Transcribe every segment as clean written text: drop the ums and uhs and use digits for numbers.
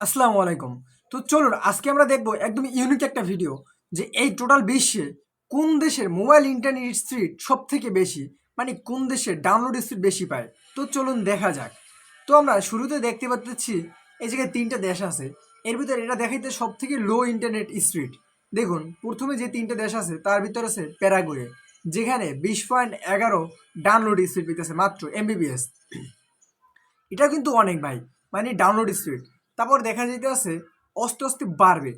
আসসালামু আলাইকুম। তো চলুন আজকে আমরা দেখব একদম ইউনিক একটা ভিডিও যে এই টোটাল বিশ্বে কোন দেশের মোবাইল ইন্টারনেট স্পিড সবথেকে বেশি, মানে কোন দেশের ডাউনলোড স্পিড বেশি পায়। তো চলুন দেখা যাক। তো আমরা শুরুতে দেখতে পাচ্ছি এই জায়গায় ৩টা দেশ আছে। এর ভিতরে এটা দেখাইতে সবথেকে লো ইন্টারনেট স্পিড। দেখুন প্রথমে যে ৩টা দেশ আছে তার ভিতরে আছে প্যারাগুয়ে, যেখানে 20.11 ডাউনলোড স্পিড পেতেছে মাত্র এমবিবিএস। এটা কিন্তু অনেক ভাই, মানে ডাউনলোড স্পিড। তারপর দেখা যেতে আছে আস্তে আস্তে বাড়বে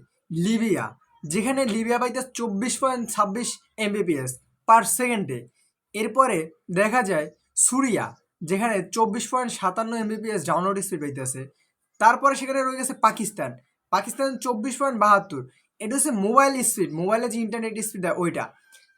লিবিয়া, যেখানে লিবিয়া পাইতে 24.26 এমবিপিএস পার সেকেন্ডে। এরপরে দেখা যায় সুরিয়া, যেখানে 24.57 এমবিপিএস ডাউনলোড স্পিড পাইতেছে। তারপরে সেখানে রয়ে গেছে পাকিস্তান, পাকিস্তান 24.72। এটা হচ্ছে মোবাইল স্পিড, মোবাইলে যে ইন্টারনেট স্পিড দেয় ওইটা।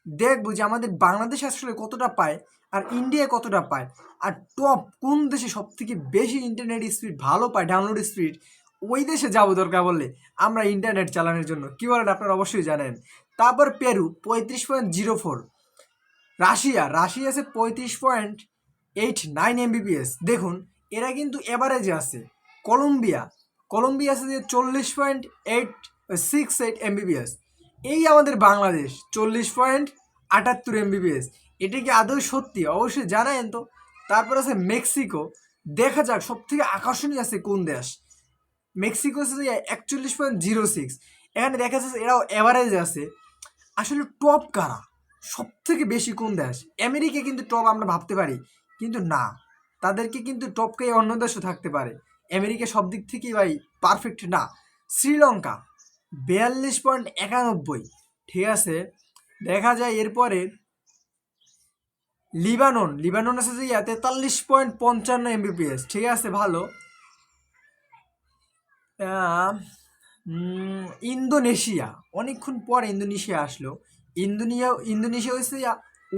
দেখবো যে আমাদের বাংলাদেশ আসলে কতটা পায় আর ইন্ডিয়া কতটা পায়, আর টপ কোন দেশে সব থেকে বেশি ইন্টারনেট স্পিড ভালো পায় ডাউনলোড স্পিড, ওই দেশে যাবো দরকার বললে আমরা ইন্টারনেট চালানোর জন্য। কী বলেন আপনারা অবশ্যই জানেন। তারপর পেরু 35.04, রাশিয়া রাশিয়া আছে 35.89 এমবিপিএস। দেখুন এরা কিন্তু এভারেজে আছে। কলম্বিয়া কলম্বিয়া আছে যে 40.868 এমবিপিএস। এই আমাদের বাংলাদেশ 40.78 এমবিপিএস। এটা কি আদৌ সত্যি? অবশ্যই জানায়েন তো। তারপর আছে মেক্সিকো। দেখা যাক সব থেকে আকর্ষণীয় আছে কোন দেশ। মেক্সিকো আছে যে 41.06। এখানে দেখা যাচ্ছে এরাও এভারেজে আছে। আসলে টপ কারা, সব থেকে বেশি কোন দেশ? আমেরিকা কিন্তু টপ আমরা ভাবতে পারি, কিন্তু না, তাদেরকে কিন্তু টপকে অন্য দেশও থাকতে পারে। আমেরিকা সব দিক থেকেই ভাই পারফেক্ট না। শ্রীলঙ্কা 42.91। ঠিক আছে, দেখা যায় এরপরে লিবানন লিবানন আছে যে 43.55 এমবিপিএস। ঠিক আছে, ভালো। আহ, ইন্দোনেশিয়া, অনেকক্ষণ পর ইন্দোনেশিয়া আসলো। ইন্দোনেশিয়া হচ্ছে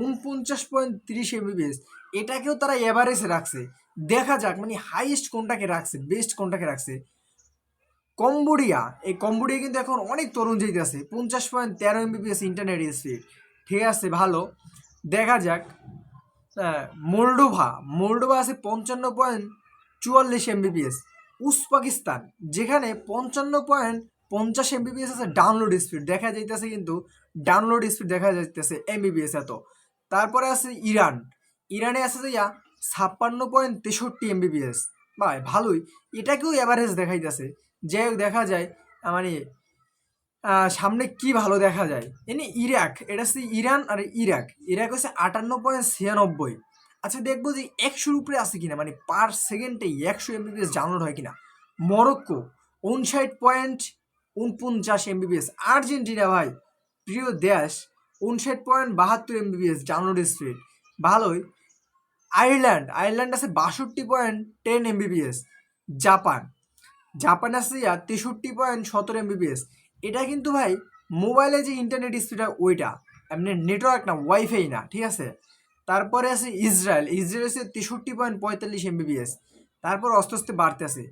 49.30 এমবিপিএস। এটাকেও তারা এভারেজে রাখছে। দেখা যাক মানে হাইয়েস্ট কোনটাকে রাখছে, বেস্ট কোনটাকে রাখছে। কম্বোডিয়া, এই কম্বোডিয়া কিন্তু এখন অনেক তরুণ যেতে আছে 50.13 এমবিপিএস ইন্টারনেট স্পিড। ঠিক আছে, ভালো। দেখা যাক। হ্যাঁ, মোল্ডোভা মোল্ডোভা আছে 55.44 এমবিপিএস। উজবেকিস্তান, যেখানে 55.50 এমবিপিএস আছে ডাউনলোড স্পিড। দেখা যাইতেছে কিন্তু ডাউনলোড স্পিড দেখা যাইতেছে এমবিপিএস এত। তারপরে আছে ইরান, ইরানে আছে যে 56.63 এমবিপিএস। ভাই ভালোই, এটাকেও অ্যাভারেজ দেখাইতেছে। যাই হোক, দেখা যায় মানে সামনে কি ভালো দেখা যায়। এনে ইরাক, এটা হচ্ছে ইরান আর ইরাক। ইরাক হচ্ছে 58.96। আচ্ছা, দেখবো যে 100-র উপরে আছে কিনা, মানে পার সেকেন্ডে 100 এমবিপিএস ডাউনলোড হয় কিনা। Morocco 59.49 Mbps. আর্জেন্টিনা ভাই, প্রিয় দেশ, 59.72 এমবিপিএস ডাউনলোড স্পিড, ভালোই। আয়ারল্যান্ড আছে 62.10 এমবিপিএস। জাপান জাপান আছে 63.17 এমবিপিএস। এটা কিন্তু ভাই মোবাইলে যে ইন্টারনেট স্পিড হয় ওইটা, এমনি নেটওয়ার্ক না, ওয়াইফাই না। ঠিক আছে। তারপরে আছে ইসরায়েল আছে 63.45 এমবিপিএস। তারপর আস্তে আস্তে বাড়তে আছে।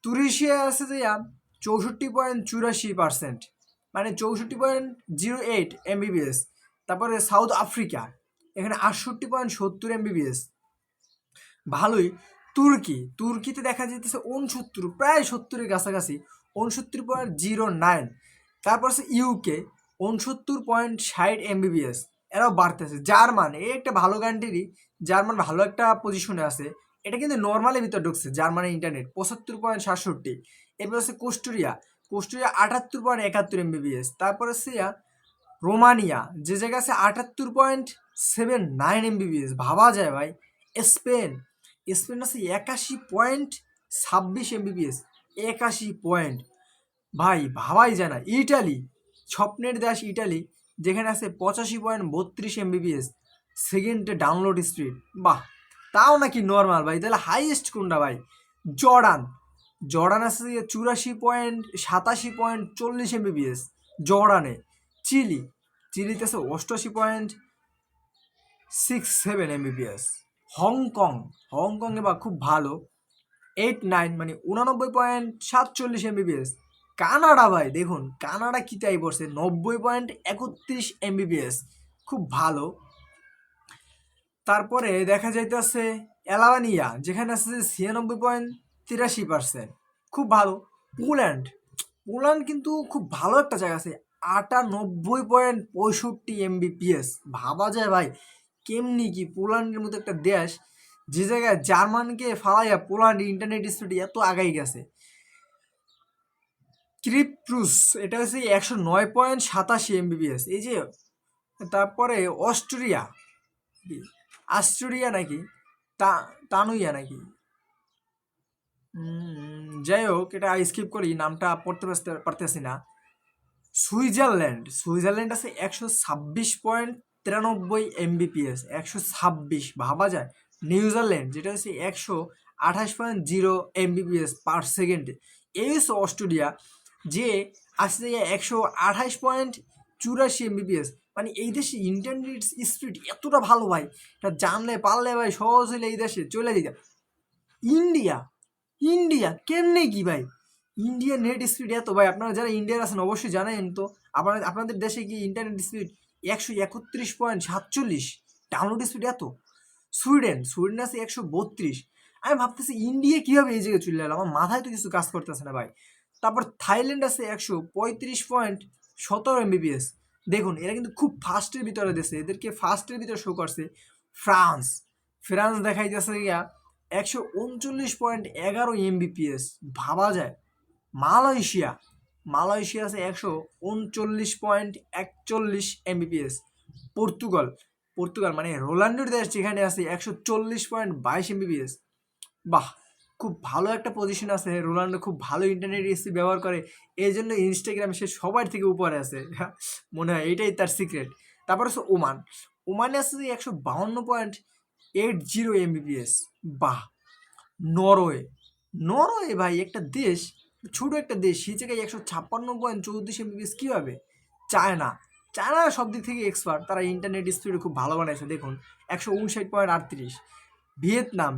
তুরিশিয়া আছে যে 64.84%, মানে 64.08 এমবিপিএস। তারপরে সাউথ আফ্রিকা, এখানে 68.70 এমবিপিএস, ভালোই। তুর্কিতে দেখা যেতেছে 69, প্রায় 70-এর কাছাকাছি, 69.09। তারপর আছে ইউকে 69.60 এমবিপিএস, এরাও বাড়তেছে। জার্মান, এই একটা ভালো কান্ট্রি, জার্মান ভালো একটা পজিশনে আছে। এটা কিন্তু নর্মালের ভিতর ঢুকছে জার্মানের ইন্টারনেট 75.67। এরপর আছে কোস্টোরিয়া 78.71 এমবিপিএস। তারপর আছে রোমানিয়া, যে জায়গা আছে 78.79 এমবিপিএস, ভাবা যায় ভাই। স্পেন স্পেন আছে 81.26 এমবিপিএস, 81 ভাই, ভাবাই যায় না। ইটালি, স্বপ্নের দেশ ইটালি, যেখানে আছে 85.32 এমবিপিএস সেকেন্ডে ডাউনলোড স্পিড। বাহ, তাও নাকি নর্মাল ভাই, তাহলে হাইয়েস্ট কোনটা ভাই? জর্ডান জর্ডান আছে 84.87.40 এমবিপিএস জর্ডানে। চিলিতে আছে 88.67 এমবিপিএস। হংকংয়ে বা খুব ভালো 89, মানে 89.47 এমবিপিএস। কানাডা ভাই, দেখুন কানাডা কি তাই পড়ছে 90.31 এমবিপিএস, খুব ভালো। তারপরে দেখা যাইতেছে অ্যালবানিয়া, যেখানে আছে 96.83%, খুব ভালো। পোল্যান্ড পোল্যান্ড কিন্তু খুব ভালো একটা জায়গা আছে, 98.65 MBPS। ভাবা যায় ভাই, কেমনি কি পোল্যান্ডের মতো একটা দেশ, যে জায়গায় জার্মানকে ফালাইয়া পোল্যান্ড ইন্টারনেট স্পিড এত আগাই গেছে। ক্রিপ্রুস, এটা হচ্ছে 109.87 MBPS। এই যে তারপরে অস্ট্রিয়া, অস্ট্রেলিয়া নাকি তানুইয়া নাকি, যাই হোক এটা স্কিপ করি, নামটা পড়তে পারতেছি না। সুইজারল্যান্ড আছে 126.93 MBPS, 126, ভাবা যায়। নিউজিল্যান্ড যেটা হচ্ছে 128.0 MBPS/সেকেন্ডে। এই হচ্ছে অস্ট্রেলিয়া, যে আসছে 128.84 MBPS। মানে এই দেশে ইন্টারনেট স্পিড এতটা ভালো ভাই, এটা জানলে পারলে ভাই সহজ হলে এই দেশে চলে যেতে। ইন্ডিয়া ইন্ডিয়া কেমনে কি ভাই, ইন্ডিয়ার নেট স্পিড এত ভাই, আপনারা যারা ইন্ডিয়ার আছেন অবশ্যই জানেন তো। আপনাদের দেশে কি ইন্টারনেট স্পিড 131.47 ডাউনলোড স্পিড এত। সুইডেন আছে 132। আমি ভাবতেছি ইন্ডিয়া কীভাবে এই জায়গায় চলে গেল, আমার মাথায় তো কিছু কাজ করতেছে না ভাই। তারপর থাইল্যান্ড আছে 135.17 MBPS। দেখুন এরা কিন্তু খুব ফাস্টের ভিতরে দেশে, এদেরকে ফাস্টের ভিতরে শো করছে। ফ্রান্স দেখাইতেছে গিয়া 139.11 MBPS, ভাবা যায়। মালয়েশিয়া আছে 139.41 MBPS। পর্তুগাল মানে রোনাল্ডোর দেশ, যেখানে আছে 140.22 MBPS। বাহ, খুব ভালো একটা পজিশন আছে। রোনাল্ডো খুব ভালো ইন্টারনেট স্পিড ব্যবহার করে, এই জন্য ইনস্টাগ্রামে সে সবার থেকে উপরে আছে। মনে হয় এটাই তার সিক্রেট। তারপর হচ্ছে ওমানে আছে 152.80 MBPS। বাহ। নরওয়ে ভাই একটা দেশ, ছোট একটা দেশ, সেই জায়গায় 156.34 MBPS কীভাবে। চায়না সব দিক থেকে এক্সপার্ট, তারা ইন্টারনেট স্পিড খুব ভালো বানাইছে। দেখুন 159.38। ভিয়েতনাম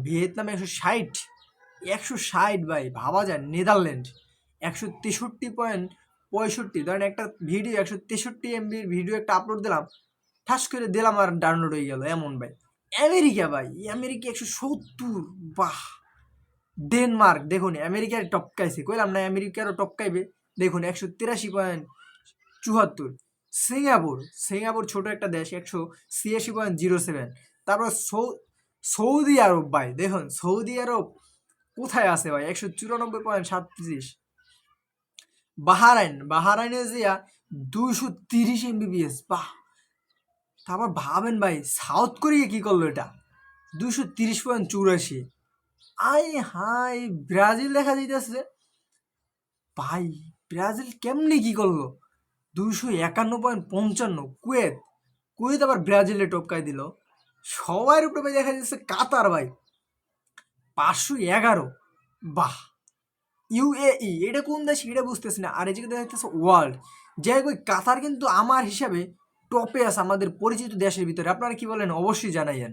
160 ভাই, ভাবা যায়। নেদারল্যান্ড 163.65। ধরেন একটা ভিডিও 163 MBর ভিডিও একটা আপলোড দিলাম, ঠাস করে দিলাম আর ডাউনলোড হয়ে গেল, এমন ভাই। আমেরিকা 170। বাহ। ডেনমার্ক দেখুন আমেরিকার টপকাইছে, কইলাম না আমেরিকারও টপকাইবে। দেখুন 183.74। সিঙ্গাপুর ছোট একটা দেশ, 186.07। তারপর সৌদি আরব ভাই, দেখুন সৌদি আরব কোথায় আছে ভাই, 194.37। বাহারাইনে যে 230 MBPS। বাহ। তারপর ভাবেন ভাই সাউথ কোরিয়া কি করলো, এটা 230.84। হাই ব্রাজিল দেখা যাইতেছে ভাই, ব্রাজিল কেমনি কি করলো 251.55। কুয়েত আবার ব্রাজিলে টপকাই দিল। সবার উপরে ভাই দেখা যাচ্ছে কাতার ভাই 511। বাহ। ইউএই এটা কোন দেশ এটা বুঝতেছি না। আর এদিকে দেখা যাচ্ছে ওয়ার্ল্ড, যাই হোক কাতার কিন্তু আমার হিসাবে টপে আছে আমাদের পরিচিত দেশের ভিতরে। আপনারা কি বলেন অবশ্যই জানাইয়েন।